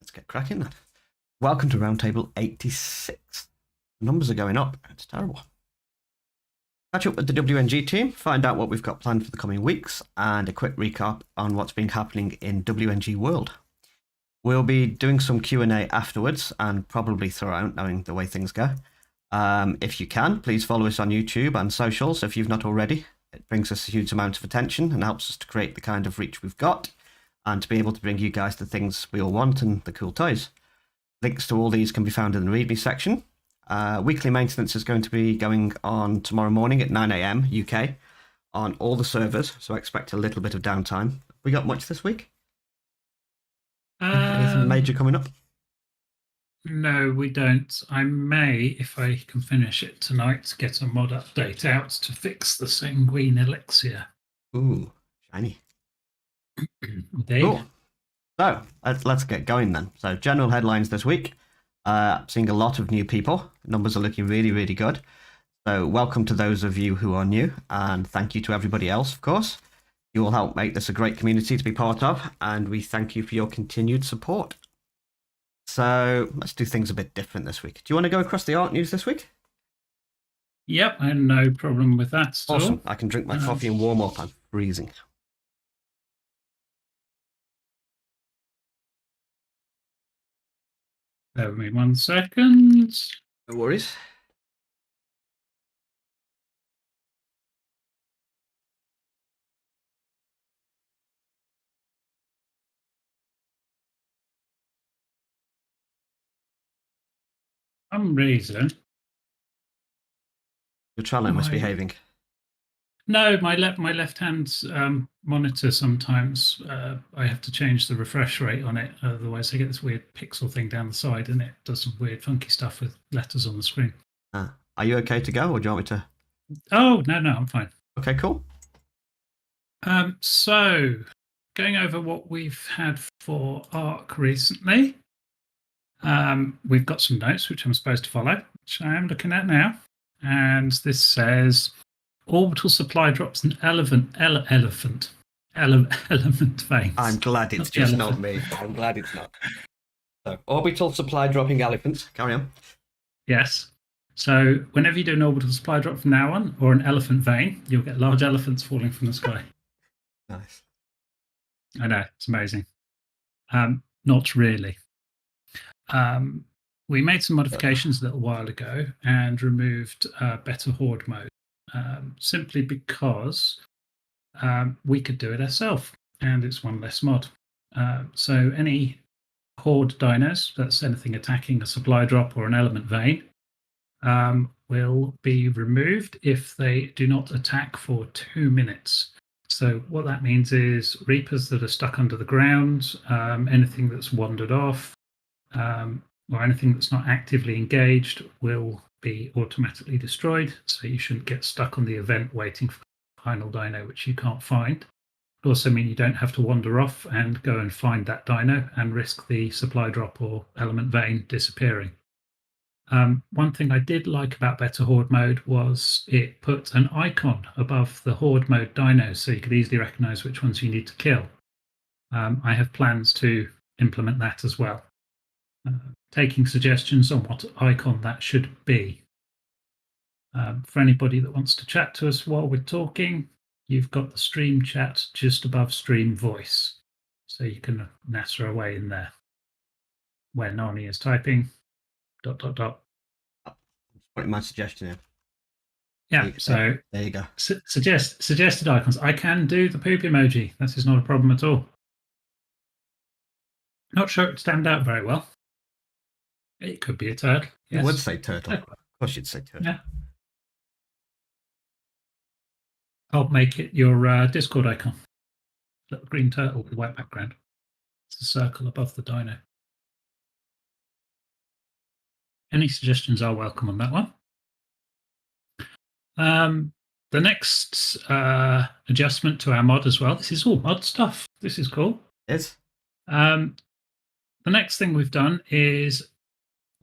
Let's get cracking then. Welcome to Roundtable 86. The numbers are going up. It's terrible. Catch up with the WNG team, find out what we've got planned for the coming weeks, and a quick recap on what's been happening in WNG world. We'll be doing some Q&A afterwards, and probably throughout, knowing the way things go. If you can, please follow us on YouTube and socials if you've not already. It brings us a huge amount of attention and helps us to create the kind of reach we've got, and to be able to bring you guys the things we all want and the cool toys. Links to all these can be found in the README section. Weekly maintenance is going to be going on tomorrow morning at 9 AM UK on all the servers, so I expect a little bit of downtime. We got much this week? Anything major coming up? No, we don't. I may, if I can finish it tonight, get a mod update out to fix the Sanguine Elixir. Ooh, shiny. Indeed. Cool. So, let's get going then. So, general headlines this week. Seeing a lot of new people. Numbers are looking really, really good. So, welcome to those of you who are new, and thank you to everybody else, of course. You will help make this a great community to be part of, and we thank you for your continued support. So, let's do things a bit different this week. Do you want to go across the art news this week? Yep, I have no problem with that. Awesome. I can drink my coffee and warm up. I'm freezing. Bear with me 1 second. No worries. For some reason. Your channel misbehaving. No, my left hand monitor sometimes I have to change the refresh rate on it, otherwise I get this weird pixel thing down the side and it does some weird funky stuff with letters on the screen. Are you okay to go, or do you want me to? Oh, no, I'm fine. Okay, cool. So, going over what we've had for ARC recently, we've got some notes which I'm supposed to follow, which I am looking at now. And this says, orbital supply drops an element veins. I'm glad it's just not me. I'm glad it's not. So, orbital supply dropping elephants. Carry on. Yes. So, whenever you do an orbital supply drop from now on, or an elephant vein, you'll get large elephants falling from the sky. Nice. I know, it's amazing. Not really. We made some modifications a little while ago and removed better horde mode, simply because we could do it ourselves, and it's one less mod. So any horde dinos, that's anything attacking a supply drop or an element vein, will be removed if they do not attack for 2 minutes. So what that means is reapers that are stuck under the ground, anything that's wandered off, or anything that's not actively engaged will be automatically destroyed. So you shouldn't get stuck on the event waiting for the final dino, which you can't find. It also means you don't have to wander off and go and find that dino and risk the supply drop or element vein disappearing. One thing I did like about better horde mode was it put an icon above the horde mode dinos, so you could easily recognize which ones you need to kill. I have plans to implement that as well. Taking suggestions on what icon that should be. For anybody that wants to chat to us while we're talking, you've got the stream chat just above stream voice, so you can natter away in there. Where Nani is typing, ... I'm just putting my suggestion in. Yeah, so there you go. Suggested icons. I can do the poop emoji. That is not a problem at all. Not sure it would stand out very well. It could be a turtle. Yes. You would say turtle. Of course you'd say turtle. Yeah. I'll make it your Discord icon. Little green turtle with white background. It's a circle above the dino. Any suggestions are welcome on that one. The next adjustment to our mod as well. This is all mod stuff. This is cool. Yes. The next thing we've done is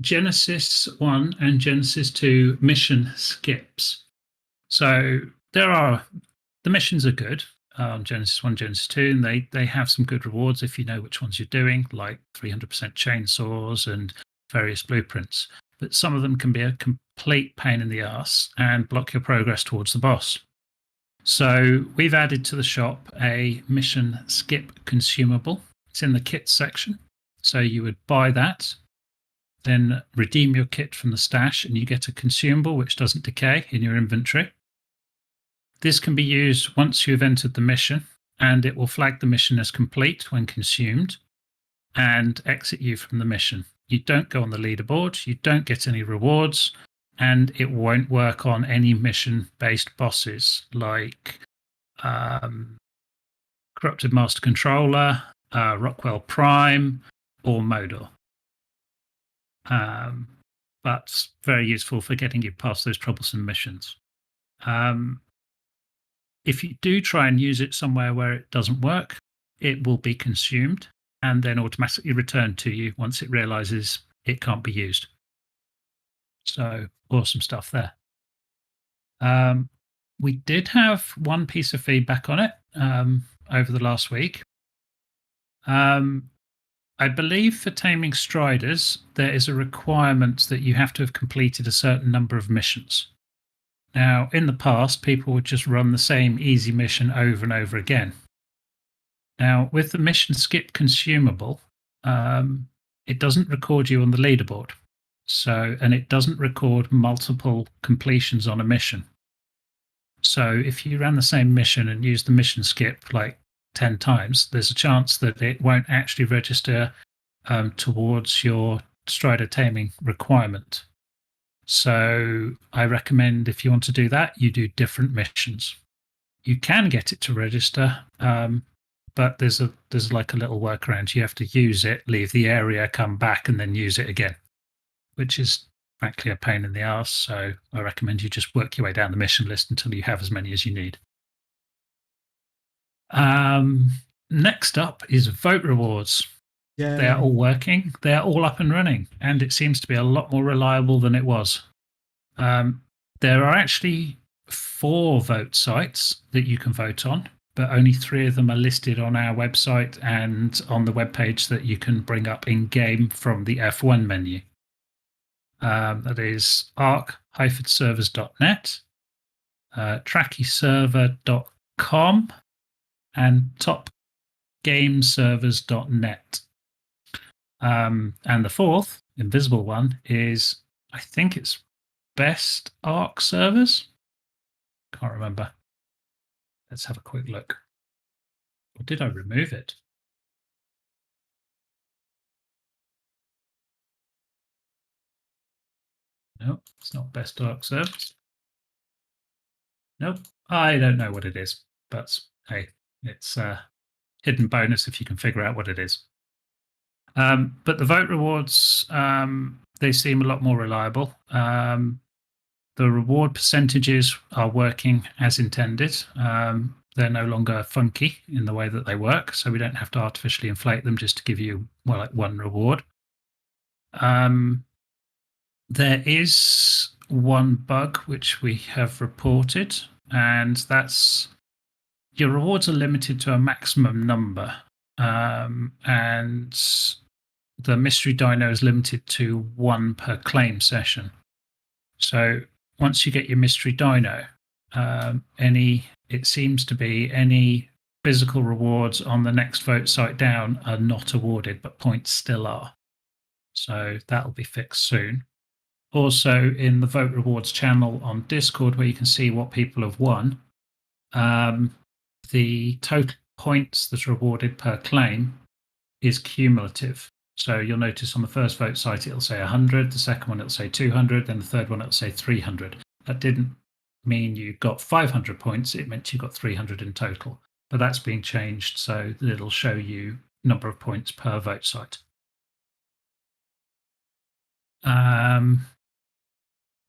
Genesis 1 and Genesis 2 mission skips. So the missions are good. on Genesis 1, Genesis 2, and they have some good rewards if you know which ones you're doing, like 300% chainsaws and various blueprints. But some of them can be a complete pain in the ass and block your progress towards the boss. So we've added to the shop a mission skip consumable. It's in the kit section. So you would buy that, then redeem your kit from the stash, and you get a consumable which doesn't decay in your inventory. This can be used once you've entered the mission, and it will flag the mission as complete when consumed and exit you from the mission. You don't go on the leaderboard, you don't get any rewards, and it won't work on any mission-based bosses like Corrupted Master Controller, Rockwell Prime, or Modor. But very useful for getting you past those troublesome missions. If you do try and use it somewhere where it doesn't work, it will be consumed and then automatically returned to you once it realizes it can't be used. So awesome stuff there. We did have one piece of feedback on it over the last week. I believe for taming striders, there is a requirement that you have to have completed a certain number of missions. Now, in the past, people would just run the same easy mission over and over again. Now, with the mission skip consumable, it doesn't record you on the leaderboard. And it doesn't record multiple completions on a mission. So if you ran the same mission and used the mission skip like 10 times, there's a chance that it won't actually register towards your strider taming requirement. So I recommend if you want to do that, you do different missions. You can get it to register, but there's like a little workaround. You have to use it, leave the area, come back, and then use it again, which is frankly a pain in the arse. So I recommend you just work your way down the mission list until you have as many as you need. Next up is vote rewards. Yeah, They're all working. They're all up and running, and it seems to be a lot more reliable than it was. There are actually 4 vote sites that you can vote on, but only 3 of them are listed on our website and on the webpage that you can bring up in game from the F1 menu. That is arc-servers.net, trackyserver.com, and topgameservers.net. And the 4th, invisible one, is, I think it's Best Arc Servers. Can't remember. Let's have a quick look. Or did I remove it? No, it's not Best Arc Servers. Nope, I don't know what it is, but hey, it's a hidden bonus if you can figure out what it is. But the vote rewards, they seem a lot more reliable. The reward percentages are working as intended. They're no longer funky in the way that they work, so we don't have to artificially inflate them just to give you, well, like one reward. There is one bug which we have reported, and that's your rewards are limited to a maximum number, and the mystery dino is limited to 1 per claim session. So once you get your mystery dino, it seems to be any physical rewards on the next vote site down are not awarded, but points still are. So that'll be fixed soon. Also, in the vote rewards channel on Discord, where you can see what people have won, the total points that are awarded per claim is cumulative. So you'll notice on the first vote site, it'll say 100, the second one, it'll say 200, then the third one, it'll say 300. That didn't mean you got 500 points, it meant you got 300 in total. But that's being changed so that it'll show you number of points per vote site.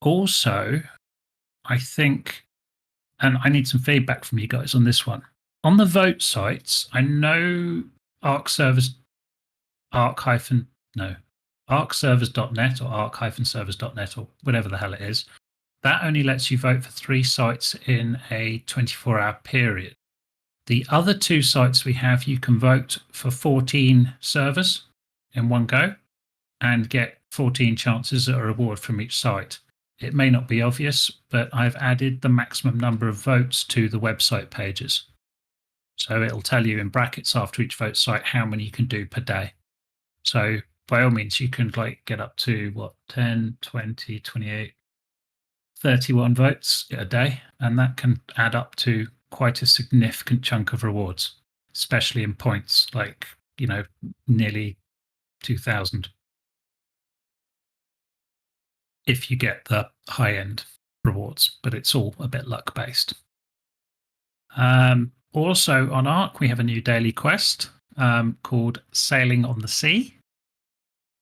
Also, I think, and I need some feedback from you guys on this one. On the vote sites, I know arc-servers.net or arc-servers.net or whatever the hell it is, that only lets you vote for 3 sites in a 24-hour period. The other two sites we have, you can vote for 14 servers in one go and get 14 chances at a reward from each site. It may not be obvious, but I've added the maximum number of votes to the website pages. So it'll tell you in brackets after each vote site how many you can do per day. So by all means, you can get up to 10, 20, 28, 31 votes a day, and that can add up to quite a significant chunk of rewards, especially in points, nearly 2,000 if you get the high-end rewards, but it's all a bit luck-based. Also on Arc, we have a new daily quest called Sailing on the Sea.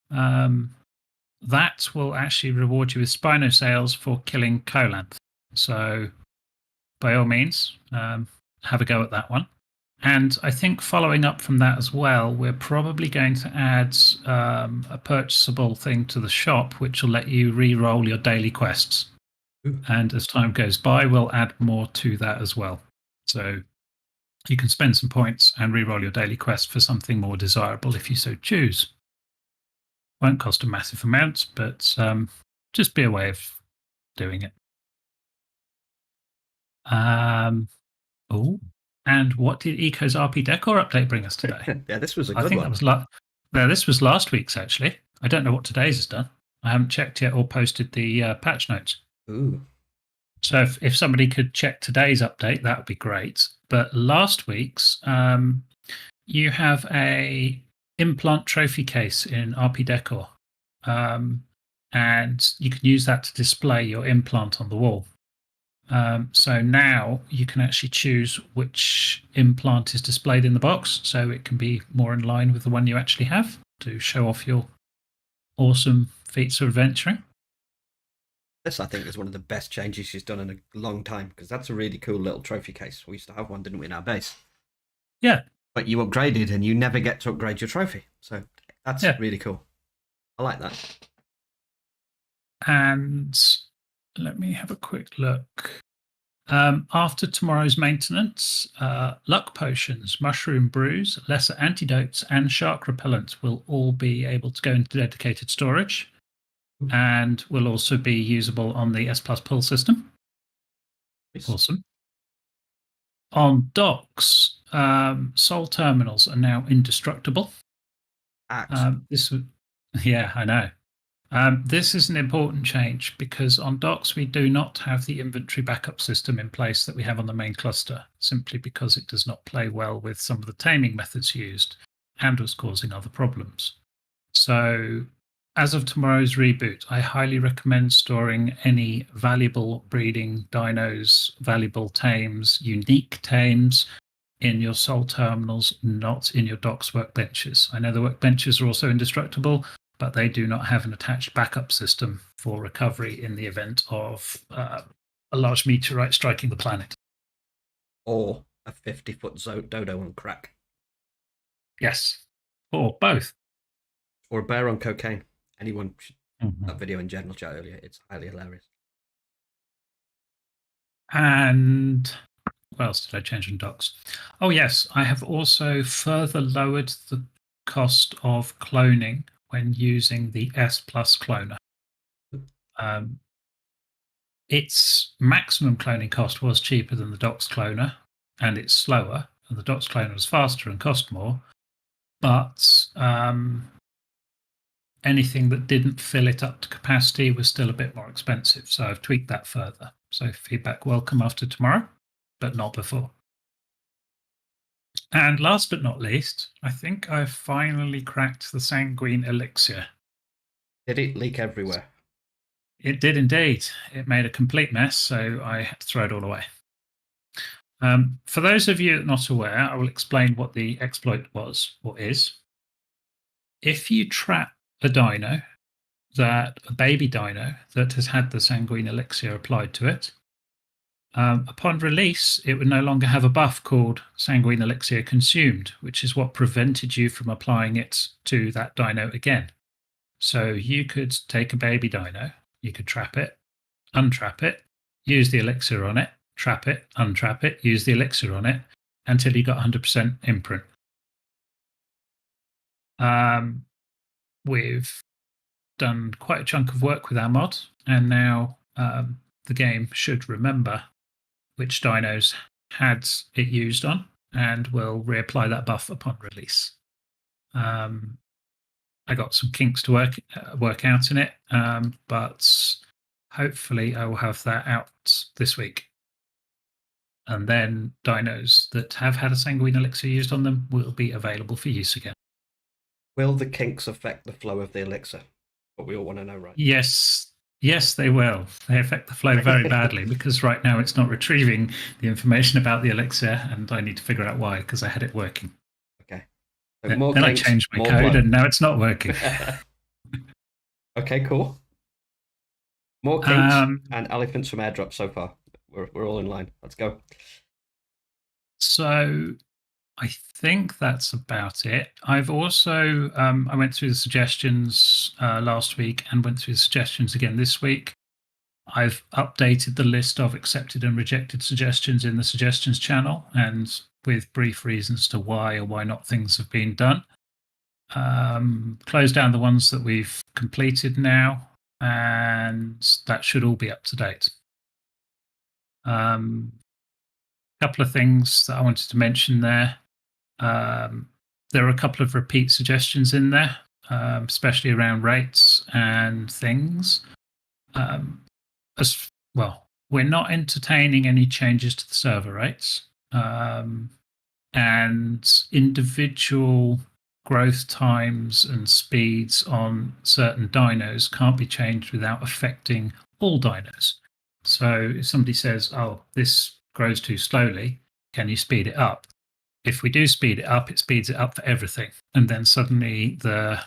That will actually reward you with Spinosails for killing Colanth. So by all means, have a go at that one. And I think following up from that as well, we're probably going to add a purchasable thing to the shop, which will let you re-roll your daily quests. Ooh. And as time goes by, we'll add more to that as well. So you can spend some points and re-roll your daily quest for something more desirable if you so choose. Won't cost a massive amount, but just be a way of doing it. And what did Eco's RP Decor update bring us today? Yeah, this was a good I think one. this was last week's, actually. I don't know what today's has done. I haven't checked yet or posted the patch notes. Ooh. So if somebody could check today's update, that would be great. But last week's, you have a implant trophy case in RP Decor. And you can use that to display your implant on the wall. So now you can actually choose which implant is displayed in the box, so it can be more in line with the one you actually have to show off your awesome feats of adventuring. This, I think, is one of the best changes she's done in a long time, because that's a really cool little trophy case. We used to have one, didn't we, in our base? Yeah. But you upgraded, and you never get to upgrade your trophy. So that's really cool. I like that. And let me have a quick look. After tomorrow's maintenance, luck potions, mushroom brews, lesser antidotes, and shark repellent will all be able to go into dedicated storage and will also be usable on the S Plus pull system. Nice. Awesome. On docks, soul terminals are now indestructible. Yeah, I know. This is an important change because on docks we do not have the inventory backup system in place that we have on the main cluster, simply because it does not play well with some of the taming methods used and was causing other problems. So as of tomorrow's reboot, I highly recommend storing any valuable breeding dinos, valuable tames, unique tames in your soul terminals, not in your docks workbenches. I know the workbenches are also indestructible, but they do not have an attached backup system for recovery in the event of a large meteorite striking the planet. Or a 50-foot dodo on crack. Yes, or both. Or a bear on cocaine. Anyone should that video in general chat earlier. It's highly hilarious. And what else did I change in docks? Oh, yes, I have also further lowered the cost of cloning when using the S Plus cloner. Its maximum cloning cost was cheaper than the docks cloner, and it's slower, and the docks cloner was faster and cost more, but anything that didn't fill it up to capacity was still a bit more expensive, so I've tweaked that further. So feedback welcome after tomorrow, but not before. And last but not least, I think I've finally cracked the sanguine elixir. Did it leak everywhere? It did indeed. It made a complete mess, so I had to throw it all away. For those of you not aware, I will explain what the exploit was or is. If you trap a dino, a baby dino that has had the sanguine elixir applied to it, upon release, it would no longer have a buff called sanguine elixir consumed, which is what prevented you from applying it to that dino again. So you could take a baby dino, you could trap it, untrap it, use the elixir on it, trap it, untrap it, use the elixir on it, until you got 100% imprint. We've done quite a chunk of work with our mod, and now the game should remember which dinos had it used on, and will reapply that buff upon release. I got some kinks to work out in it, but hopefully I will have that out this week. And then dinos that have had a sanguine elixir used on them will be available for use again. Will the kinks affect the flow of the elixir? What we all want to know, right? Yes, they will. They affect the flow very badly because right now it's not retrieving the information about the elixir, and I need to figure out why because I had it working. Okay. So more then kinks, I changed my more code, flow. and now it's not working. Okay, cool. More kinks and elephants from airdrop so far. We're all in line. Let's go. So I think that's about it. I've also I went through the suggestions last week and went through the suggestions again this week. I've updated the list of accepted and rejected suggestions in the suggestions channel, and with brief reasons to why or why not things have been done. Closed down the ones that we've completed now, and that should all be up to date. Couple of things that I wanted to mention there. There are a couple of repeat suggestions in there, especially around rates and things. As well, we're not entertaining any changes to the server rates, and individual growth times and speeds on certain dinos can't be changed without affecting all dinos. So if somebody says, oh, this grows too slowly, can you speed it up? If we do speed it up, it speeds it up for everything. And then suddenly the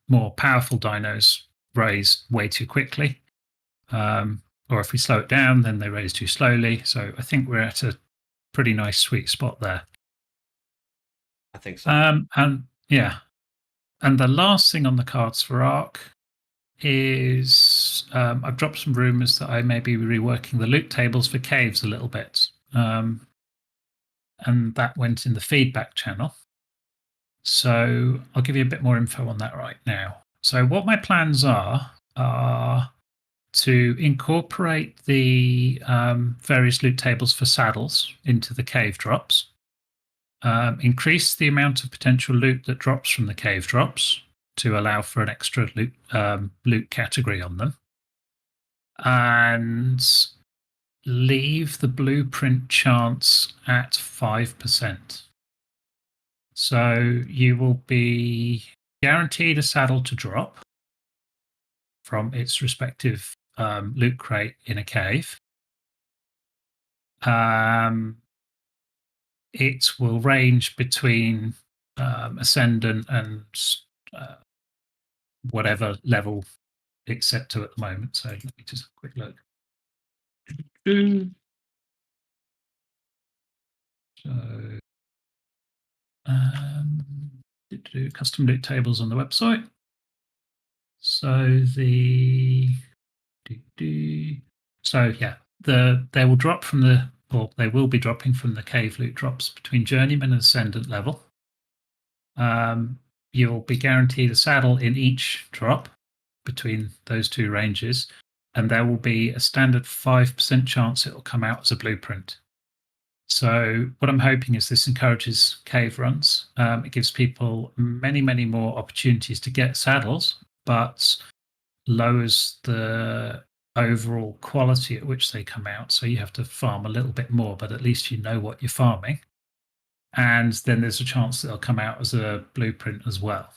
more powerful dinos raise way too quickly. Or if we slow it down, then they raise too slowly. So I think we're at a pretty nice sweet spot there. I think so. And yeah. And the last thing on the cards for Arc is I've dropped some rumors that I may be reworking the loot tables for caves a little bit. And that went in the feedback channel. So I'll give you a bit more info on that right now. So what my plans are to incorporate the various loot tables for saddles into the cave drops, increase the amount of potential loot that drops from the cave drops to allow for an extra loot category on them, and leave the blueprint chance at 5%. So you will be guaranteed a saddle to drop from its respective loot crate in a cave. It will range between Ascendant and whatever level it's set to at the moment. So let me just have a quick look. So custom loot tables on the website. So they will drop from they will be dropping from the cave loot drops between Journeyman and Ascendant level. You'll be guaranteed a saddle in each drop between those two ranges, and there will be a standard 5% chance it will come out as a blueprint. So what I'm hoping is this encourages cave runs. It gives people many, many more opportunities to get saddles, but lowers the overall quality at which they come out. So you have to farm a little bit more, but at least you know what you're farming. And then there's a chance that they'll come out as a blueprint as well.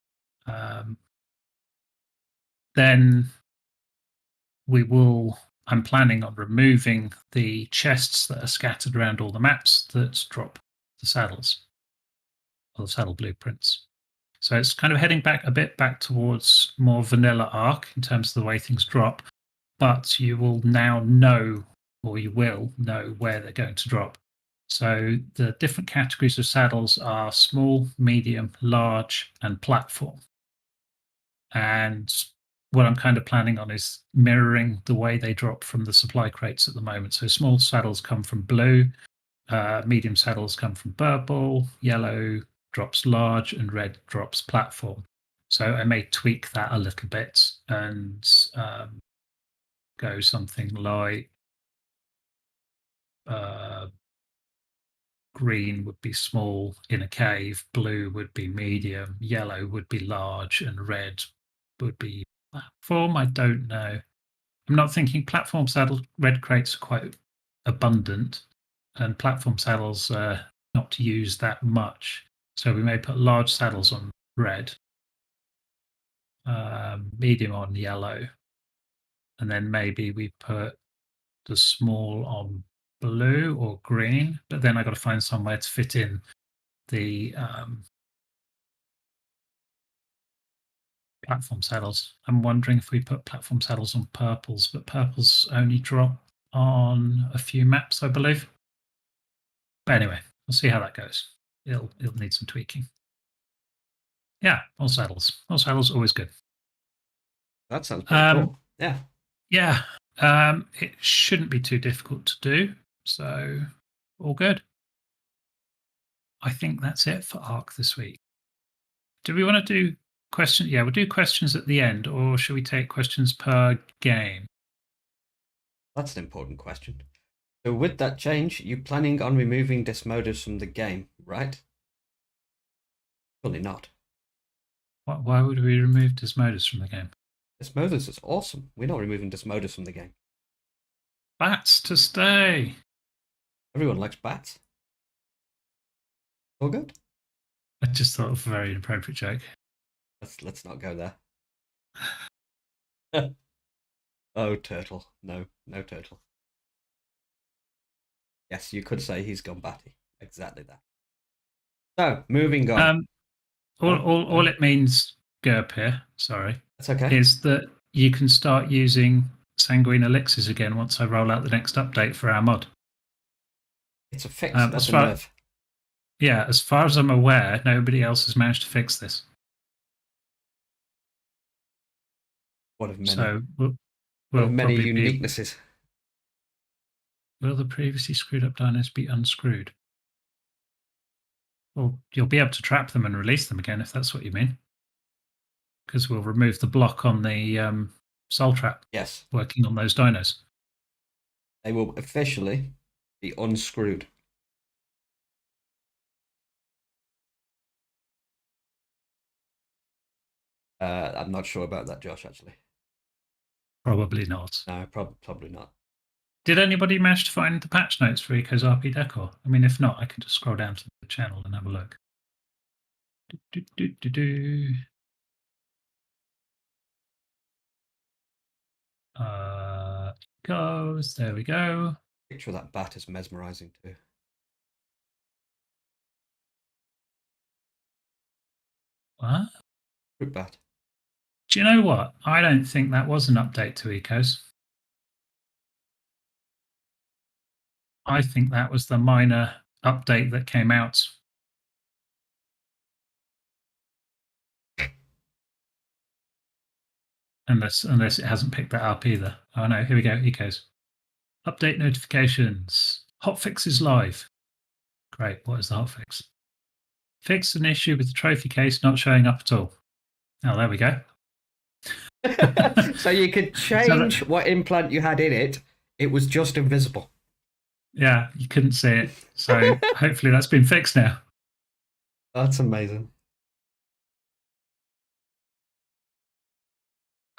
Then I'm planning on removing the chests that are scattered around all the maps that drop the saddles, or the saddle blueprints. So it's kind of heading back towards more vanilla Arc in terms of the way things drop, but you will now know, or you will know, where they're going to drop. So the different categories of saddles are small, medium, large, and platform. And what I'm kind of planning on is mirroring the way they drop from the supply crates at the moment. So small saddles come from blue, medium saddles come from purple, yellow drops large, and red drops platform. So I may tweak that a little bit and go something like green would be small in a cave, blue would be medium, yellow would be large, and red would be platform. I don't know. I'm not thinking platform saddle red crates are quite abundant, and platform saddles are not used that much. So we may put large saddles on red, medium on yellow, and then maybe we put the small on blue or green. But then I got to find somewhere to fit in the platform saddles. I'm wondering if we put platform saddles on purples, but purples only drop on a few maps, I believe. But anyway, we'll see how that goes. It'll need some tweaking. Yeah, all saddles. All saddles always good. That sounds pretty cool. Yeah. Yeah. It shouldn't be too difficult to do. So all good. I think that's it for ARC this week. Do we want to do questions? Yeah, we'll do questions at the end, or should we take questions per game? That's an important question. So with that change, you're planning on removing Desmodus from the game, right? Probably not. Why would we remove Desmodus from the game? Desmodus is awesome. We're not removing Desmodus from the game. Bats to stay. Everyone likes bats. All good? I just thought of a very inappropriate joke. Let's not go there. Oh, turtle. No turtle. Yes, you could say he's gone batty. Exactly that. So, moving on. All it means, Gerp here, sorry, That's okay. is that you can start using sanguine elixirs again once I roll out the next update for our mod. It's a fix, not a nerf. Yeah, as far as I'm aware, nobody else has managed to fix this. One of many. So one of many uniquenesses. Will the previously screwed up dinos be unscrewed? Well, you'll be able to trap them and release them again if that's what you mean. Because we'll remove the block on the soul trap. Yes. Working on those dinos. They will officially be unscrewed. I'm not sure about that, Josh, actually. Probably not. No, probably not. Did anybody manage to find the patch notes for Eco's RP Decor? I mean, if not, I can just scroll down to the channel and have a look. Goes. There we go. Picture of that bat is mesmerizing too. What? Fruit bat. Do you know what? I don't think that was an update to Ecos. I think that was the minor update that came out. Unless it hasn't picked that up either. Oh no, here we go, Ecos. Update notifications. Hotfix is live. Great, what is the hotfix? Fix an issue with the trophy case not showing up at all. Oh, there we go. So you could change what implant you had in it. It was just invisible. Yeah, you couldn't see it. So hopefully that's been fixed now. That's amazing.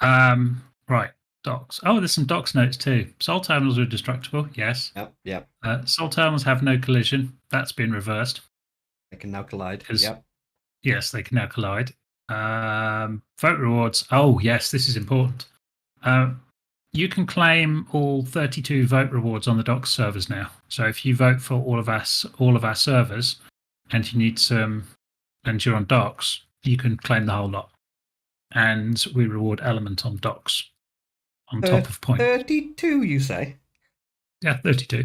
Right, docs. Oh, there's some docs notes too. Soul terminals are destructible. Yes. Yep. Soul terminals have no collision. That's been reversed. They can now collide. Yep. Yes, they can now collide. Vote rewards. Oh, yes, this is important. You can claim all 32 vote rewards on the docs servers now. So if you vote for all of our servers, and you need some, and you're on docs, you can claim the whole lot. And we reward element on docs on top of point. 32, you say? Yeah, 32. I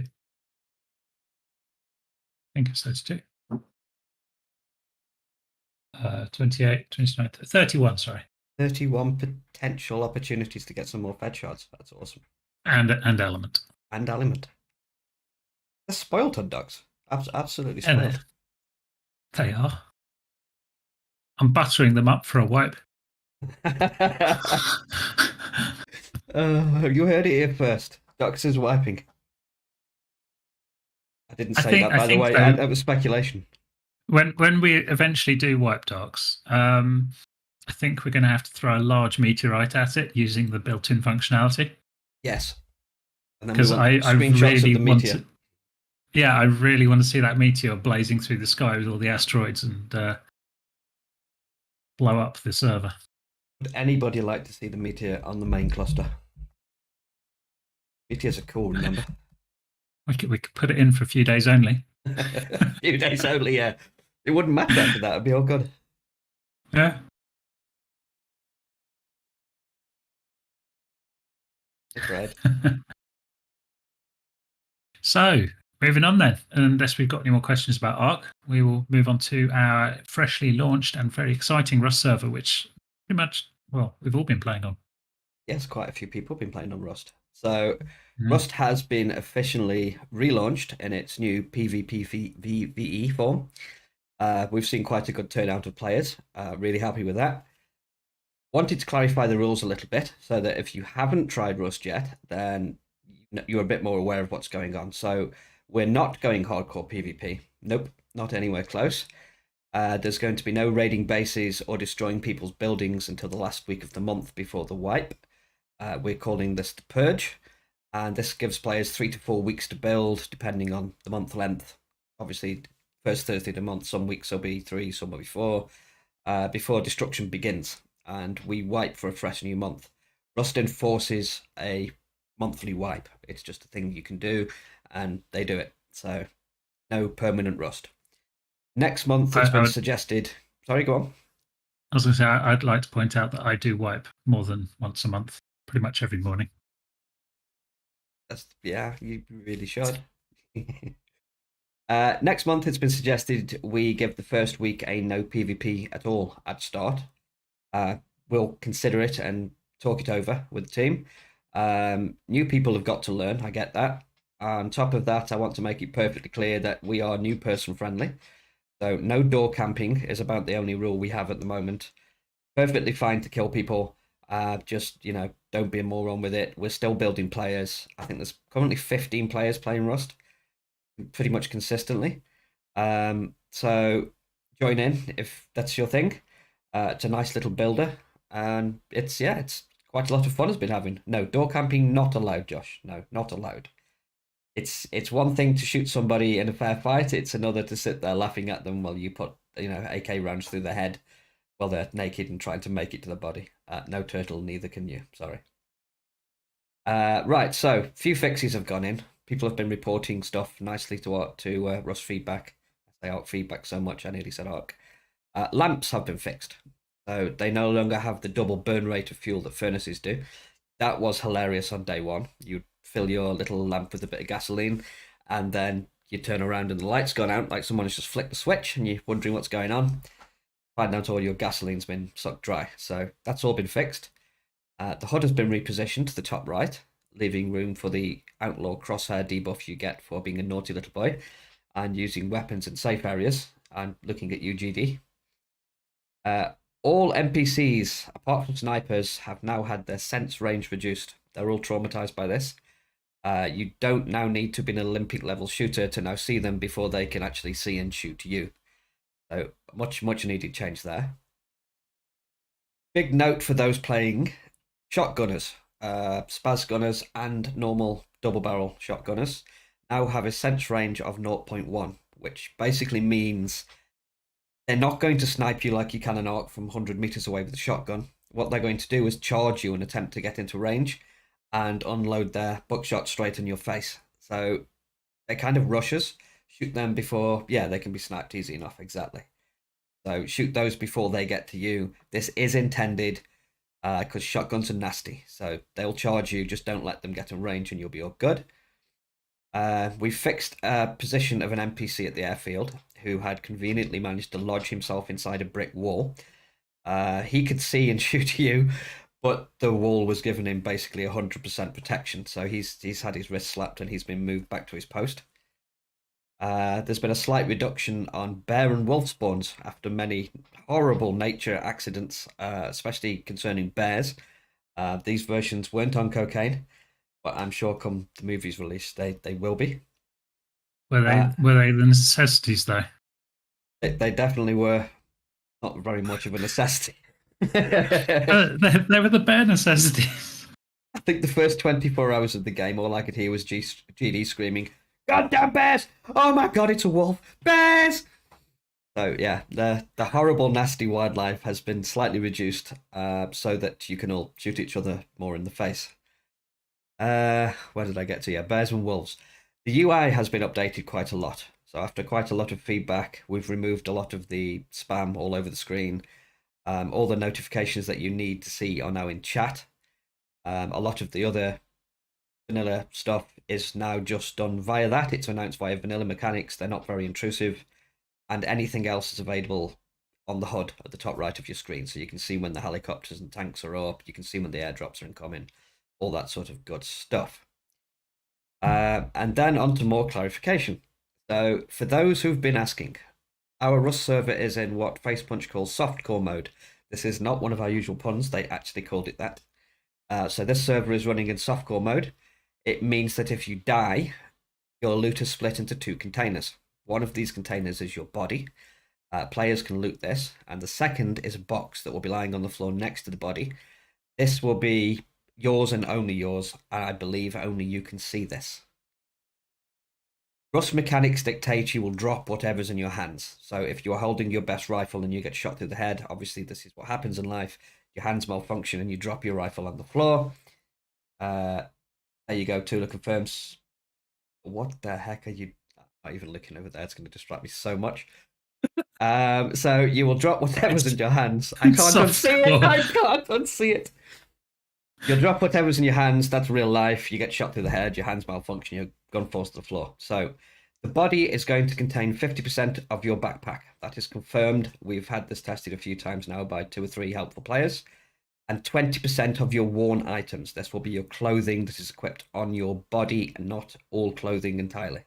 think it's 32. 28, 29, 31, sorry. 31 potential opportunities to get some more fed shards. That's awesome. And element. And element. They're spoiled on docs. Absolutely Yeah, spoiled. they are. I'm buttering them up for a wipe. You heard it here first. Docs is wiping. I didn't say that, I by the think way. though, That was speculation. when we eventually do wipe docs, I think we're going to have to throw a large meteorite at it using the built-in functionality. Yes. And then we Because want I screenshots of really the want meteor. to, yeah, I really want to see that meteor blazing through the sky with all the asteroids and blow up the server. Would anybody like to see the meteor on the main cluster? Meteors are cool, remember? We could put it in for a few days only. A few days only, yeah. It wouldn't matter after that. It'd be all good. Yeah. It's right. So, moving on then, unless we've got any more questions about Arc, we will move on to our freshly launched and very exciting Rust server, which pretty much, well, we've all been playing on. Yes, quite a few people have been playing on Rust. So, Mm. Rust has been officially relaunched in its new PvPvE form. We've seen quite a good turnout of players. Really happy with that. Wanted to clarify the rules a little bit so that if you haven't tried Rust yet, then you're a bit more aware of what's going on. So, we're not going hardcore PvP. Nope, not anywhere close. There's going to be no raiding bases or destroying people's buildings until the last week of the month before the wipe. We're calling this the Purge, and this gives players 3 to 4 weeks to build, depending on the month length. Obviously, first Thursday of the month, some weeks will be 3, some will be 4, before destruction begins, and we wipe for a fresh new month. Rust enforces a monthly wipe. It's just a thing you can do, and they do it. So, no permanent Rust. Next month, it's been suggested. Sorry, go on. I was going to say, I'd like to point out that I do wipe more than once a month, pretty much every morning. Yeah, you really should. Next month, it's been suggested we give the first week a no PvP at all at start. We'll consider it and talk it over with the team. New people have got to learn. I get that. On top of that, I want to make it perfectly clear that we are new person friendly. So no door camping is about the only rule we have at the moment. Perfectly fine to kill people. Just, don't be a moron with it. We're still building players. I think there's currently 15 players playing Rust pretty much consistently. So join in if that's your thing. It's a nice little builder, and it's quite a lot of fun has been having. No, door camping not allowed, Josh. No, not allowed. It's one thing to shoot somebody in a fair fight. It's another to sit there laughing at them while you put AK rounds through their head while they're naked and trying to make it to the body. No turtle, neither can you. Sorry. Right, so few fixes have gone in. People have been reporting stuff nicely to Rust feedback. I say Arc feedback so much, I nearly said Arc. Lamps have been fixed, so they no longer have the double burn rate of fuel that furnaces do. That was hilarious on day one. You'd fill your little lamp with a bit of gasoline, and then you turn around and the light's gone out, like someone's just flicked the switch, and you're wondering what's going on. Find out all your gasoline's been sucked dry. So that's all been fixed. The HUD has been repositioned to the top right, leaving room for the outlaw crosshair debuff you get for being a naughty little boy and using weapons in safe areas and looking at UGD. All NPCs, apart from snipers, have now had their sense range reduced. They're all traumatized by this. You don't now need to be an Olympic level shooter to now see them before they can actually see and shoot you. So much needed change there. Big note for those playing shotgunners, spaz gunners, and normal double barrel shotgunners now have a sense range of 0.1, which basically means they're not going to snipe you like you can an arc from 100 meters away with a shotgun. What they're going to do is charge you and attempt to get into range and unload their buckshot straight in your face. So they're kind of rushers. Shoot them before, they can be sniped easy enough, exactly. So shoot those before they get to you. This is intended because shotguns are nasty. So they'll charge you, just don't let them get in range and you'll be all good. We fixed a position of an NPC at the airfield who had conveniently managed to lodge himself inside a brick wall. He could see and shoot you, but the wall was giving him basically 100% protection. So he's had his wrist slapped and he's been moved back to his post. There's been a slight reduction on bear and wolf spawns after many horrible nature accidents, especially concerning bears. These versions weren't on cocaine, but I'm sure come the movie's release, they will be. Were they the necessities though? They definitely were not very much of a necessity. They were the bare necessities. I think the first 24 hours of the game, all I could hear was GD screaming, "Goddamn bears! Oh my god, it's a wolf! Bears!" So yeah, the horrible, nasty wildlife has been slightly reduced, so that you can all shoot each other more in the face. Where did I get to? Yeah, bears and wolves. The UI has been updated quite a lot. So after quite a lot of feedback, we've removed a lot of the spam all over the screen. All the notifications that you need to see are now in chat. A lot of the other vanilla stuff is now just done via that. It's announced via vanilla mechanics. They're not very intrusive. And anything else is available on the HUD at the top right of your screen. So you can see when the helicopters and tanks are up. You can see when the airdrops are incoming. All that sort of good stuff. And then on to more clarification. So for those who've been asking, our Rust server is in what Facepunch calls softcore mode. This is not one of our usual puns. They actually called it that. So this server is running in softcore mode. It means that if you die, your loot is split into two containers. One of these containers is your body. Players can loot this. And the second is a box that will be lying on the floor next to the body. This will be yours and only yours. And I believe only you can see this. Rust mechanics dictate you will drop whatever's in your hands. So if you're holding your best rifle and you get shot through the head, obviously this is what happens in life. Your hands malfunction and you drop your rifle on the floor. There you go. Tula confirms. What the heck are you? I'm not even looking over there. It's going to distract me so much. So you will drop whatever's in your hands. I can't unsee it. I can't unsee it. You'll drop whatever's in your hands. That's real life. You get shot through the head. Your hands malfunction. Your gun falls to the floor. So the body is going to contain 50% of your backpack. That is confirmed. We've had this tested a few times now by 2 or 3 helpful players. And 20% of your worn items. This will be your clothing that is equipped on your body and not all clothing entirely.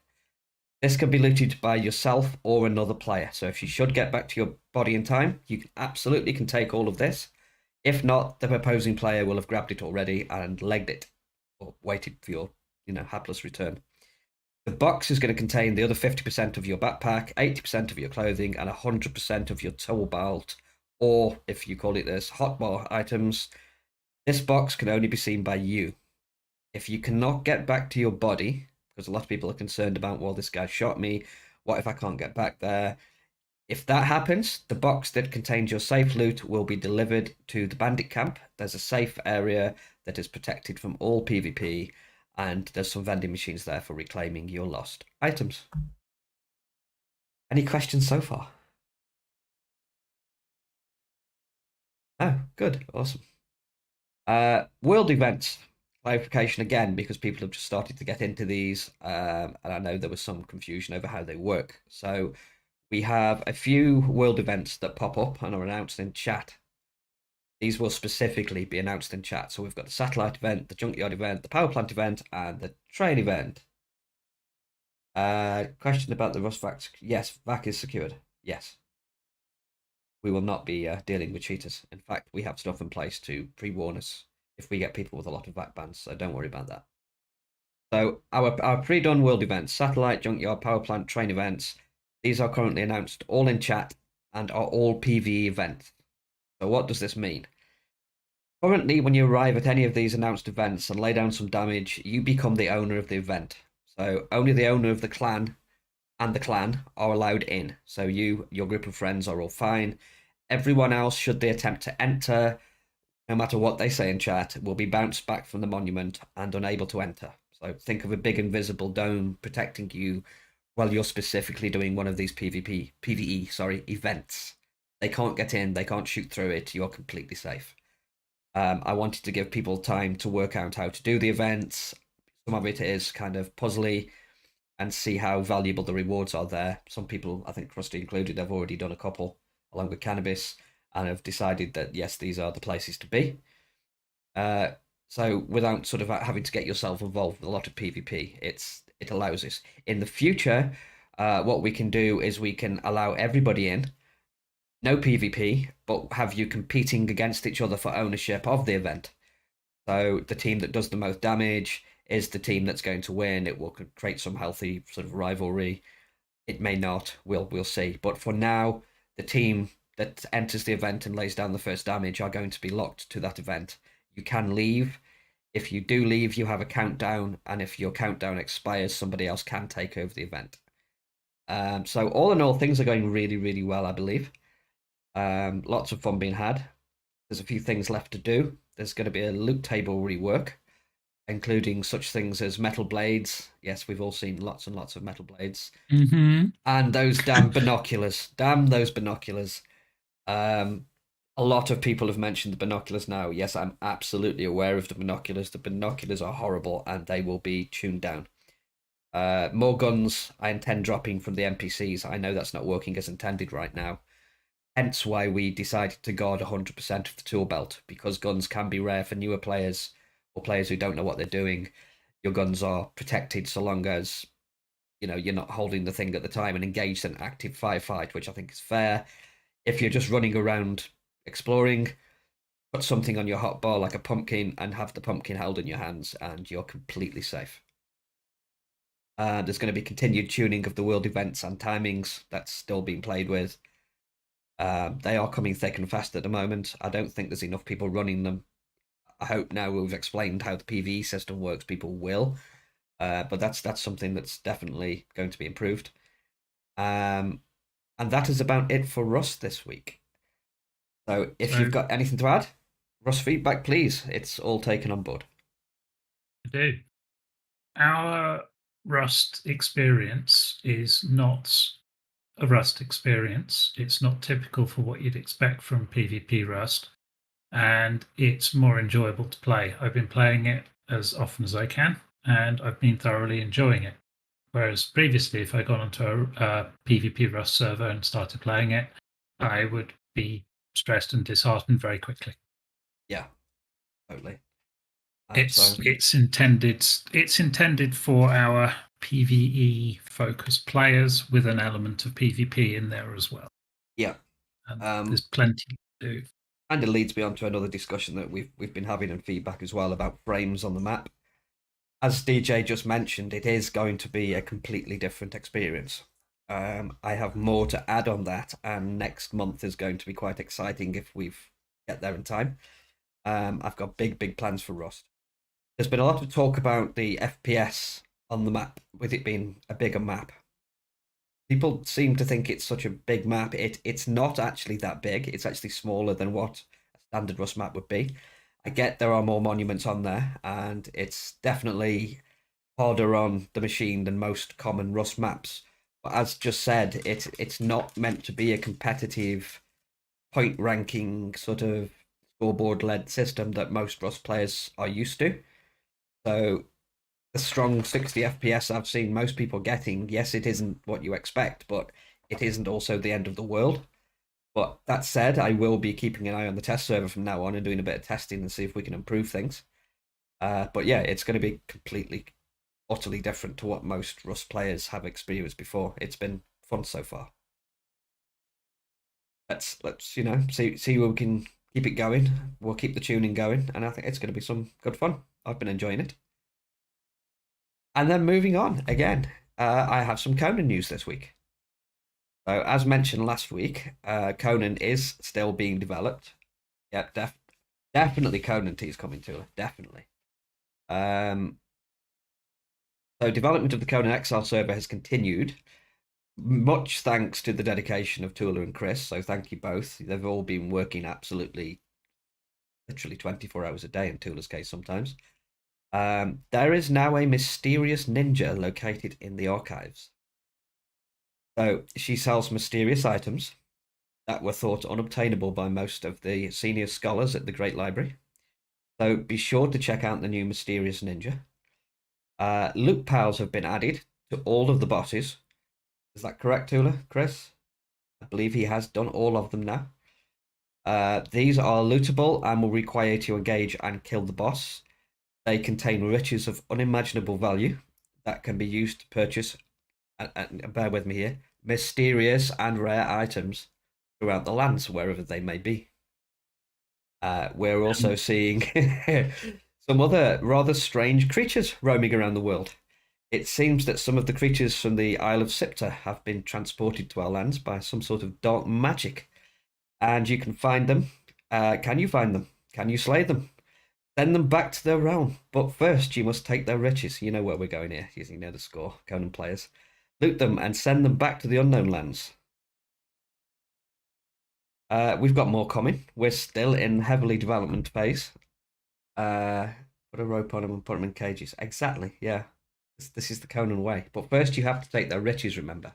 This can be looted by yourself or another player. So if you should get back to your body in time, you absolutely can take all of this. If not, the opposing player will have grabbed it already and legged it or waited for your, hapless return. The box is going to contain the other 50% of your backpack, 80% of your clothing, and 100% of your tool belt, or if you call it this, hotbar items. This box can only be seen by you. If you cannot get back to your body, because a lot of people are concerned about, well, this guy shot me, what if I can't get back there? If that happens, the box that contains your safe loot will be delivered to the bandit camp. There's a safe area that is protected from all PvP, and there's some vending machines there for reclaiming your lost items. Any questions so far? Oh, good. Awesome. World events. Clarification again, because people have just started to get into these, and I know there was some confusion over how they work. So we have a few world events that pop up and are announced in chat. These will specifically be announced in chat. So we've got the satellite event, the junkyard event, the power plant event, and the train event. Question about the Rust vac. Yes, vac is secured. Yes. We will not be dealing with cheaters. In fact, we have stuff in place to pre-warn us if we get people with a lot of vac bans, so don't worry about that. So our pre-done world events, satellite, junkyard, power plant, train events, these are currently announced all in chat and are all PvE events. So what does this mean? Currently, when you arrive at any of these announced events and lay down some damage, you become the owner of the event. So only the owner of the clan and the clan are allowed in. So you, your group of friends are all fine. Everyone else, should they attempt to enter, no matter what they say in chat, will be bounced back from the monument and unable to enter. So think of a big invisible dome protecting you while you're specifically doing one of these PvE events. They can't get in, they can't shoot through it, you're completely safe. I wanted to give people time to work out how to do the events. Some of it is kind of puzzly, and see how valuable the rewards are there. Some people, I think Krusty included, have already done a couple along with Cannabis and have decided that, yes, these are the places to be. So without sort of having to get yourself involved with a lot of PvP, it allows this. In the future, what we can do is we can allow everybody in, no PvP, but have you competing against each other for ownership of the event. So the team that does the most damage is the team that's going to win. It will create some healthy sort of rivalry. It may not. We'll see. But for now, the team that enters the event and lays down the first damage are going to be locked to that event. You can leave. If you do leave, you have a countdown, and if your countdown expires, somebody else can take over the event. So all in all, things are going really, really well, I believe. Lots of fun being had. There's a few things left to do. There's going to be a loot table rework, including such things as metal blades. Yes, we've all seen lots and lots of metal blades. Mm-hmm. And those damn binoculars. Damn those binoculars. A lot of people have mentioned the binoculars now. Yes, I'm absolutely aware of the binoculars. The binoculars are horrible and they will be tuned down. More guns I intend dropping from the NPCs. I know that's not working as intended right now. Hence why we decided to guard 100% of the tool belt, because guns can be rare for newer players or players who don't know what they're doing. Your guns are protected so long as you're not holding the thing at the time and engaged in an active firefight, which I think is fair. If you're just running around exploring, put something on your hotbar like a pumpkin and have the pumpkin held in your hands, and you're completely safe. There's going to be continued tuning of the world events and timings. That's still being played with. They are coming thick and fast at the moment. I don't think there's enough people running them. I hope now we've explained how the PvE system works, people will. But that's something that's definitely going to be improved. And that is about it for Rust this week. So if you've got anything to add, Rust feedback, please. It's all taken on board. I do. Our Rust experience is not a Rust experience. It's not typical for what you'd expect from PvP Rust, and it's more enjoyable to play. I've been playing it as often as I can, and I've been thoroughly enjoying it. Whereas previously, if I got onto a PvP Rust server and started playing it, I would be stressed and disheartened very quickly. Yeah, totally. It's intended for our PvE focused players with an element of PvP in there as well. Yeah. There's plenty to do. And it leads me on to another discussion that we've been having and feedback as well about frames on the map. As DJ just mentioned, it is going to be a completely different experience. I have more to add on that, and next month is going to be quite exciting if we get there in time. I've got big plans for Rust. There's been a lot of talk about the FPS on the map, with it being a bigger map. People seem to think it's such a big map. It's not actually that big. It's actually smaller than what a standard Rust map would be. I get there are more monuments on there, and it's definitely harder on the machine than most common Rust maps. But as just said, it's not meant to be a competitive point ranking sort of scoreboard led system that most Rust players are used to. So the strong 60 FPS I've seen most people getting, yes, it isn't what you expect, but it isn't also the end of the world. But that said, I will be keeping an eye on the test server from now on and doing a bit of testing and see if we can improve things. But yeah, it's going to be completely, utterly different to what most Rust players have experienced before. It's been fun so far. Let's see where we can keep it going. We'll keep the tuning going, and I think it's going to be some good fun. I've been enjoying it. And then moving on again, I have some Conan news this week. So as mentioned last week, Conan is still being developed. Yep, definitely Conan T is coming to it, definitely. So development of the Conan Exile server has continued, much thanks to the dedication of Tula and Chris. So thank you both. They've all been working absolutely, literally 24 hours a day in Tula's case sometimes. There is now a mysterious ninja located in the archives. So she sells mysterious items that were thought unobtainable by most of the senior scholars at the Great Library. So be sure to check out the new mysterious ninja. Loot pals have been added to all of the bosses. Is that correct, Tula, Chris? I believe he has done all of them now. These are lootable and will require you to engage and kill the boss. They contain riches of unimaginable value that can be used to purchase and bear with me here, mysterious and rare items throughout the lands, wherever they may be. We're also seeing some other rather strange creatures roaming around the world. It seems that some of the creatures from the Isle of Sipta have been transported to our lands by some sort of dark magic, and you can find them. Can you find them? Can you slay them? Send them back to their realm. But first, you must take their riches. You know where we're going here. You know the score, Conan players. Loot them and send them back to the unknown lands. We've got more coming. We're still in heavily development phase. Put a rope on them and put them in cages. Exactly, yeah. This is the Conan way. But first, you have to take their riches, remember.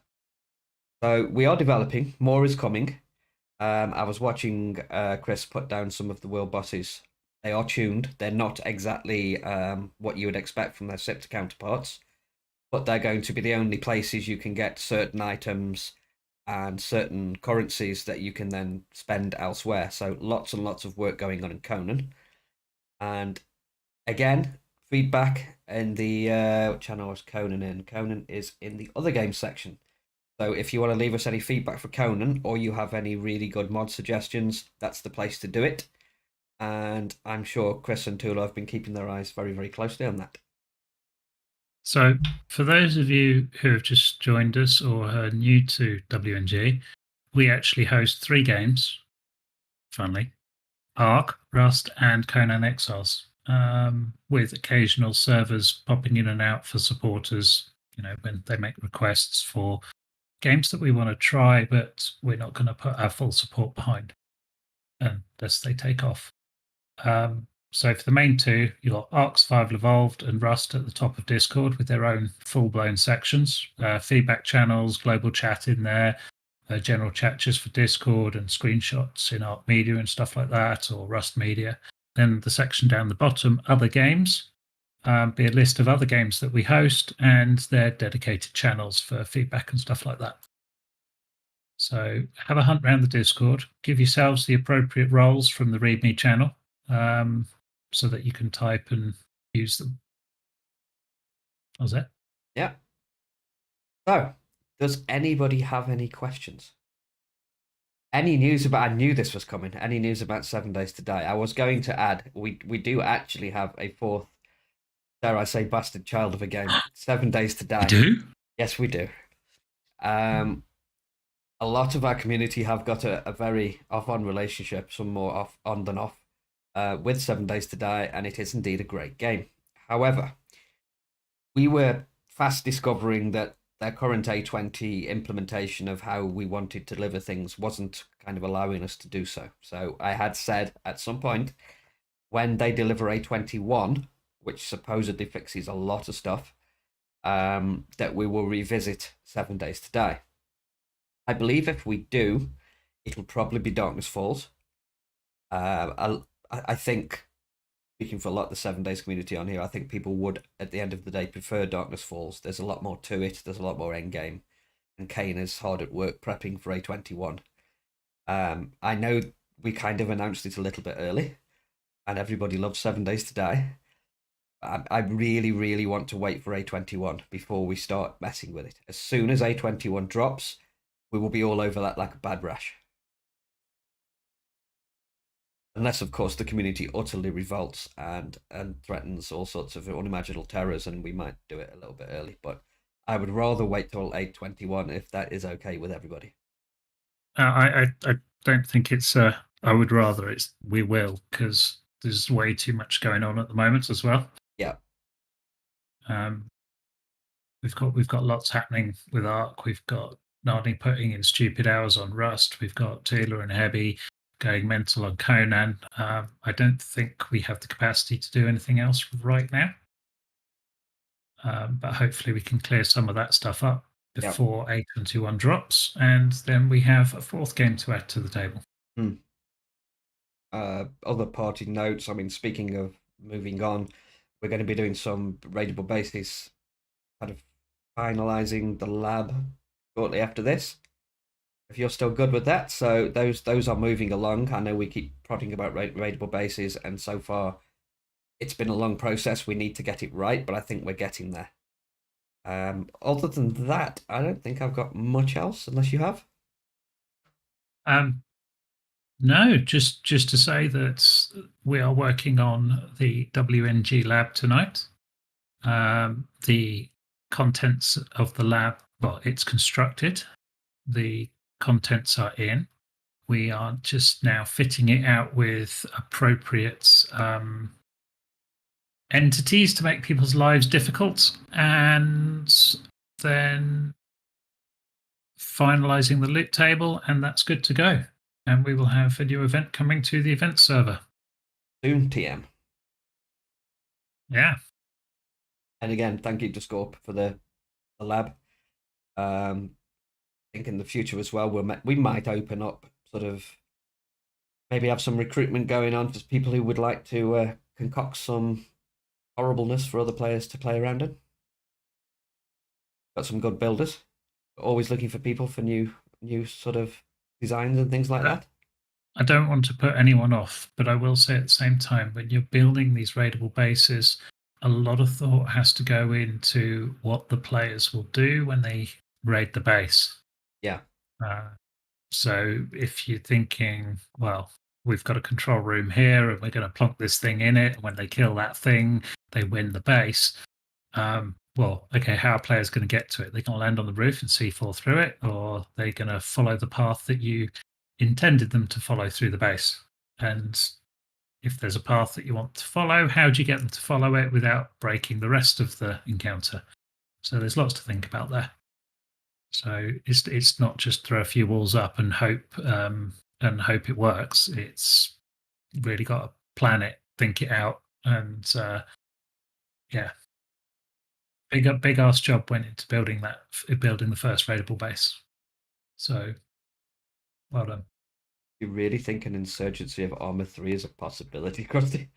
So we are developing. More is coming. I was watching Chris put down some of the world bosses. They are tuned. They're not exactly what you would expect from their Sipta counterparts, but they're going to be the only places you can get certain items and certain currencies that you can then spend elsewhere. So lots and lots of work going on in Conan. And again, feedback in the channel was Conan in. Conan is in the other games section. So if you want to leave us any feedback for Conan, or you have any really good mod suggestions, that's the place to do it. And I'm sure Chris and Tula have been keeping their eyes very, very closely on that. So, for those of you who have just joined us or are new to WNG, we actually host 3 games, funnily, Ark, Rust, and Conan Exiles, with occasional servers popping in and out for supporters, when they make requests for games that we want to try, but we're not going to put our full support behind unless they take off. So for the main 2, you've got Ark Survival Evolved and Rust at the top of Discord with their own full-blown sections, feedback channels, global chat in there, general chat just for Discord, and screenshots in Ark Media and stuff like that, or Rust Media. Then the section down the bottom, Other Games, be a list of other games that we host and their dedicated channels for feedback and stuff like that. So have a hunt around the Discord, give yourselves the appropriate roles from the README channel, so that you can type and use them. How's that? Yeah. So, does anybody have any questions? Any news about? I knew this was coming. Any news about 7 Days to Die? I was going to add, we do actually have a 4th, dare I say, bastard child of a game. 7 Days to Die. You do? Yes, we do. A lot of our community have got a very off-on relationship, some more off-on than off, with 7 Days to Die, and it is indeed a great game. However, we were fast discovering that their current A20 implementation of how we wanted to deliver things wasn't kind of allowing us to do so. So I had said at some point, when they deliver A21, which supposedly fixes a lot of stuff, that we will revisit 7 Days to Die. I believe if we do, it'll probably be Darkness Falls. I think, speaking for a lot of the 7 Days community on here, I think people would, at the end of the day, prefer Darkness Falls. There's a lot more to it. There's a lot more endgame. And Kane is hard at work prepping for A21. I know we kind of announced it a little bit early, and everybody loves 7 Days to Die. I really, really want to wait for A21 before we start messing with it. As soon as A21 drops, we will be all over that like a bad rash. Unless, of course, the community utterly revolts and threatens all sorts of unimaginable terrors, and we might do it a little bit early. But I would rather wait till A21 if that is okay with everybody. I don't think it's I would rather it's we will, because there's way too much going on at the moment as well. Yeah. We've got lots happening with Ark. We've got Nardi putting in stupid hours on Rust. We've got Taylor and Hebby going mental on Conan. I don't think we have the capacity to do anything else right now. But hopefully we can clear some of that stuff up before A21 drops, and then we have a 4th game to add to the table. Other party notes, I mean, speaking of moving on, we're going to be doing some raidable bases, kind of finalizing the lab shortly after this, if you're still good with that. So those are moving along. I know we keep prodding about raidable bases, and so far it's been a long process. We need to get it right, but I think we're getting there. Other than that, I don't think I've got much else, unless you have. Um, no, just to say that we are working on the WNG lab tonight. The contents of the lab, well, it's constructed. The contents are in. We are just now fitting it out with appropriate entities to make people's lives difficult, and then finalizing the loot table, and that's good to go. And we will have a new event coming to the event server. Soon, TM. Yeah. And again, thank you to Scorp for the lab. I think in the future as well, we might open up sort of maybe have some recruitment going on for people who would like to concoct some horribleness for other players to play around in. Got some good builders. Always looking for people for new sort of designs and things like that. I don't want to put anyone off, but I will say at the same time, when you're building these raidable bases, a lot of thought has to go into what the players will do when they raid the base. Yeah. So if you're thinking, well, we've got a control room here and we're going to plonk this thing in it, and when they kill that thing, they win the base. Well, okay, how are players going to get to it? They're going to land on the roof and C4 through it, or they're going to follow the path that you intended them to follow through the base. And if there's a path that you want to follow, how do you get them to follow it without breaking the rest of the encounter? So there's lots to think about there. So it's not just throw a few walls up and hope it works. It's really got to plan it, think it out, and yeah, big ass job went into building the first raidable base. So well done. You really think an insurgency of Armor 3 is a possibility, Krusty?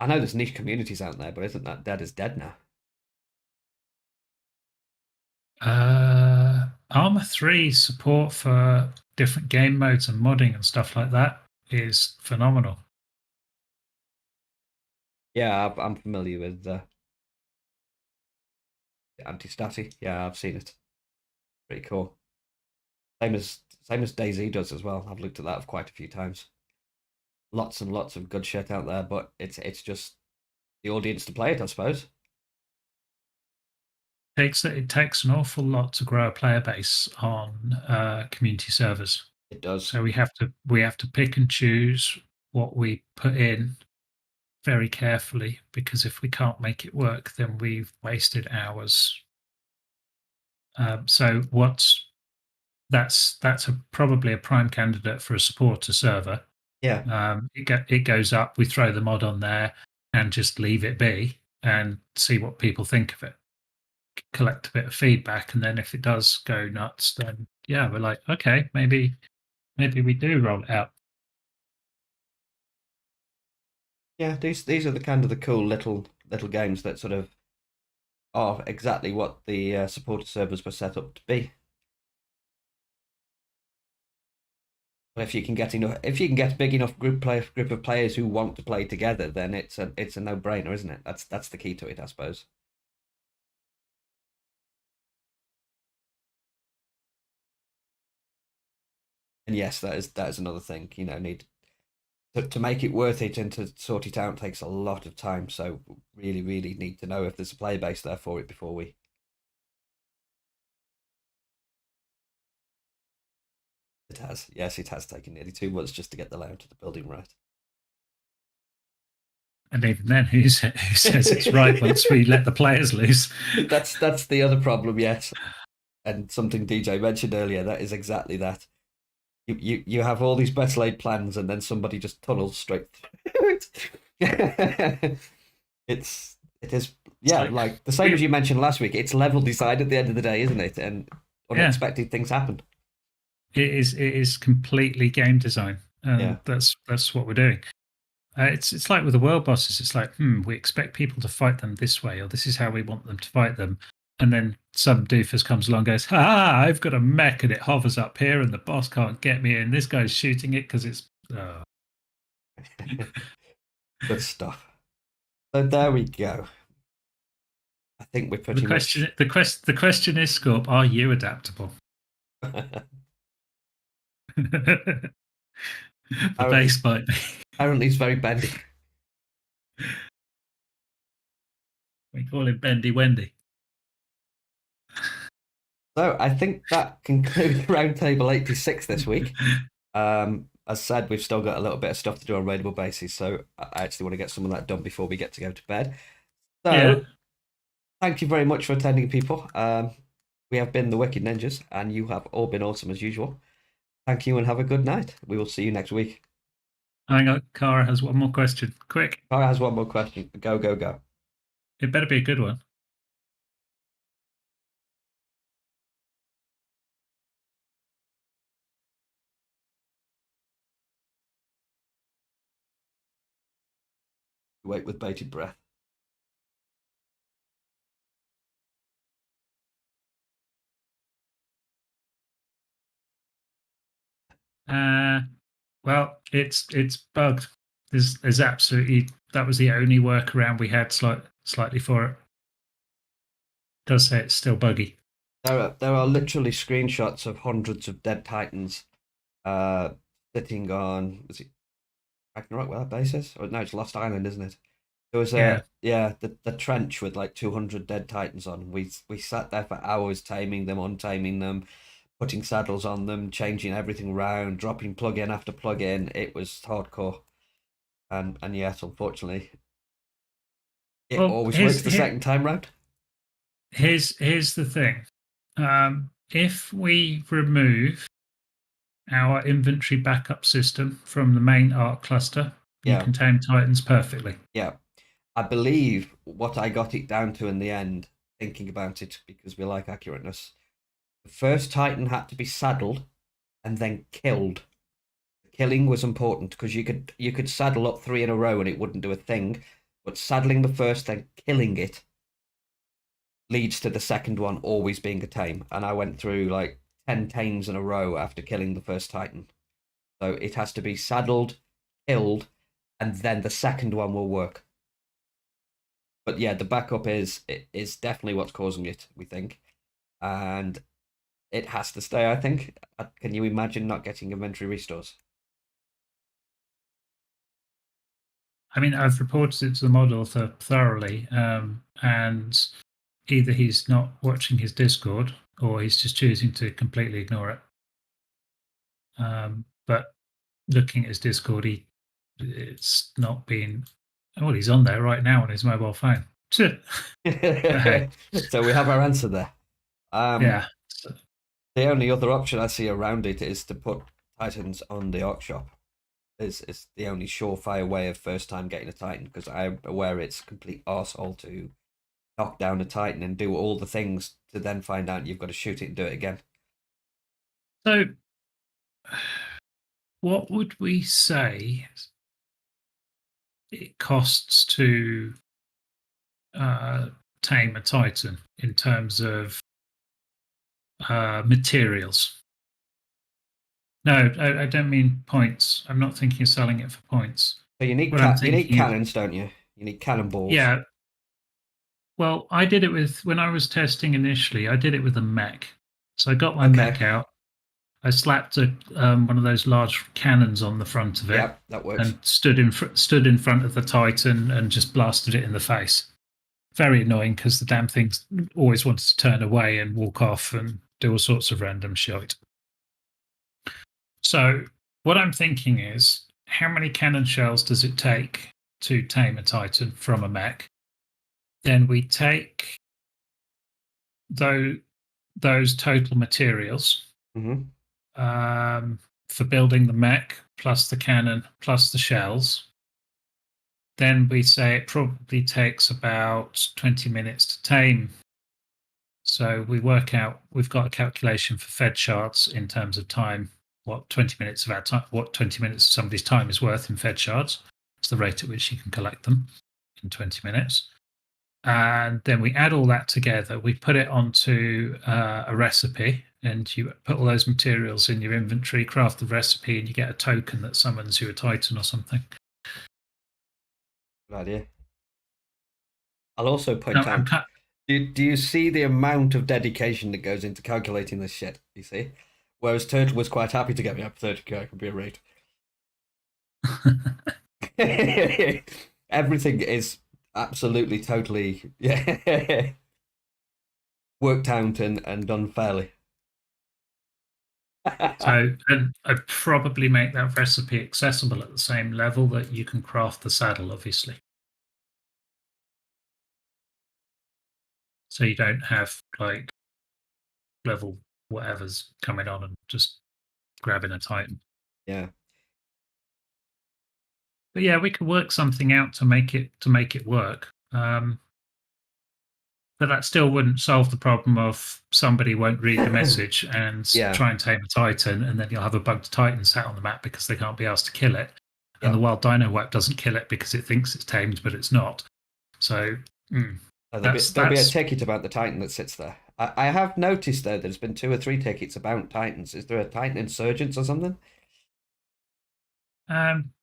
I know there's niche communities out there, but isn't that dead as dead now? Armor 3 support for different game modes and modding and stuff like that is phenomenal. Yeah, I'm familiar with anti-static. Yeah, I've seen it. Pretty cool. Same as DayZ does as well. I've looked at that quite a few times. Lots and lots of good shit out there, but it's just the audience to play it, I suppose. It takes an awful lot to grow a player base on community servers. It does. So we have to pick and choose what we put in very carefully, because if we can't make it work, then we've wasted hours. So that's probably a prime candidate for a supporter server. Yeah. It goes up, we throw the mod on there, and just leave it be and see what people think of it. Collect a bit of feedback, and then if it does go nuts, then yeah, we're like, okay, maybe we do roll it out. Yeah, these are the kind of the cool little games that sort of are exactly what the supporter servers were set up to be. But if you can get a big enough group of players who want to play together, then it's a no-brainer, isn't it? That's the key to it, I suppose. And yes, that is another thing. Need to make it worth it and to sort it out takes a lot of time. So really, really need to know if there's a player base there for it before we. It has, yes, it has taken nearly 2 months just to get the layout of the building right. And even then, who says it's right once we let the players loose? That's the other problem, yes. And something DJ mentioned earlier, that is exactly that. You have all these best laid plans, and then somebody just tunnels straight through it. It is like the same as you mentioned last week. It's level design at the end of the day, isn't it? And unexpected things happen. It is completely game design, and that's what we're doing. It's like with the world bosses. It's like, we expect people to fight them this way, or this is how we want them to fight them. And then some doofus comes along and goes, I've got a mech and it hovers up here and the boss can't get me, and this guy's shooting it because it's... Good stuff. So there we go. I think we're The pretty question, much. the question is, Scorp, are you adaptable? The apparently, base might be. apparently, it's very bendy. We call him Bendy Wendy. So I think that concludes Roundtable 86 this week. As said, we've still got a little bit of stuff to do on raidable bases, so I actually want to get some of that done before we get to go to bed. Yeah. So thank you very much for attending, people. We have been the Wicked Ninjas, and you have all been awesome as usual. Thank you and have a good night. We will see you next week. Hang on, Cara has one more question. Quick. Cara has one more question. Go, go, go. It better be a good one. Wait with bated breath. Well, it's bugged. There's absolutely that was the only workaround we had slightly for it. Does say it's still buggy. There are literally screenshots of hundreds of dead titans sitting on, was it Ragnarok where that base is? Or no, it's Lost Island, isn't it? There was Yeah. the trench with like 200 dead titans on. We sat there for hours taming them, untaming them, putting saddles on them, changing everything around, dropping plug in after plug in. It was hardcore. And yes, unfortunately, it Well, always works the second time round. here's the thing. If we remove our inventory backup system from the main ARC cluster, you Yeah. can tame Titans perfectly. Yeah. I believe what I got it down to in the end, thinking about it because we like accurateness, the first Titan had to be saddled and then killed. Killing was important because you could saddle up 3 in a row and it wouldn't do a thing, but saddling the first then killing it leads to the second one always being a tame. And I went through like 10 tames in a row after killing the first Titan. So it has to be saddled, killed, and then the second one will work. But yeah, the backup is definitely what's causing it, we think. And it has to stay, I think. Can you imagine not getting inventory restores? I mean, I've reported it to the model thoroughly, and either he's not watching his Discord or he's just choosing to completely ignore it. But looking at his Discord, it's not been. Oh, he's on there right now on his mobile phone. Hey, So we have our answer there. yeah. The only other option I see around it is to put Titans on the Arc Shop. Is the only surefire way of first time getting a Titan, because I'm aware it's complete arsehole to knock down a Titan and do all the things to then find out you've got to shoot it and do it again. So, what would we say it costs to tame a Titan in terms of materials? No, I don't mean points. I'm not thinking of selling it for points. So you need What I'm you need thinking of, cannons, don't you? You need cannonballs. yeah. Well, I did it with when I was testing initially. I did it with a mech. So I got my mech out. I slapped one of those large cannons on the front of it, Yep, that works. and stood in front of the Titan and just blasted it in the face. Very annoying because the damn thing always wanted to turn away and walk off and do all sorts of random shit. So what I'm thinking is, how many cannon shells does it take to tame a Titan from a mech? Then we take those total materials for building the mech, plus the cannon, plus the shells. Then we say it probably takes about 20 minutes to tame. So we work out, we've got a calculation for fed shards in terms of time, what 20 minutes of our time, what 20 minutes of somebody's time is worth in fed shards. It's the rate at which you can collect them in 20 minutes. And then we add all that together. We put it onto a recipe, and you put all those materials in your inventory, craft the recipe, and you get a token that summons you a Titan or something. Good idea. I'll also point No, out Do you see the amount of dedication that goes into calculating this shit? You see? Whereas Turtle was quite happy to get me up 30k, I can be a rate. Everything is absolutely, totally worked out and done fairly. So, and I'd probably make that recipe accessible at the same level that you can craft the saddle, obviously. So you don't have like level whatever's coming on and just grabbing a Titan. Yeah. But yeah, we could work something out to make it work. But that still wouldn't solve the problem of somebody won't read the message and Yeah. try and tame a Titan, and then you'll have a bugged Titan sat on the map because they can't be asked to kill it. And Yeah. the wild dino whack doesn't kill it because it thinks it's tamed, but it's not. So There'll be a ticket about the Titan that sits there. I have noticed though there's been 2 or 3 tickets about Titans. Is there a Titan Insurgents or something?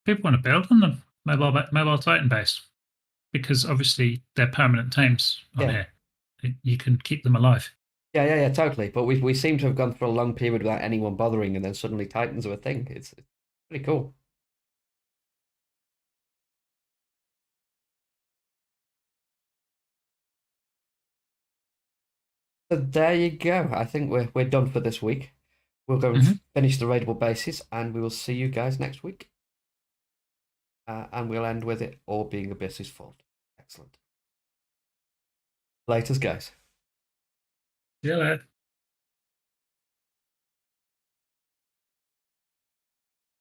people want to build on them mobile Titan base because obviously they're permanent tames on Yeah. here. You can keep them alive. Yeah, totally. But we seem to have gone through a long period without anyone bothering, and then suddenly Titans are a thing. It's pretty cool. So there you go. I think we're done for this week. We'll go and finish the raidable bases, and we will see you guys next week. And we'll end with it all being Abyss's fault. Excellent. Laters, guys. Yeah.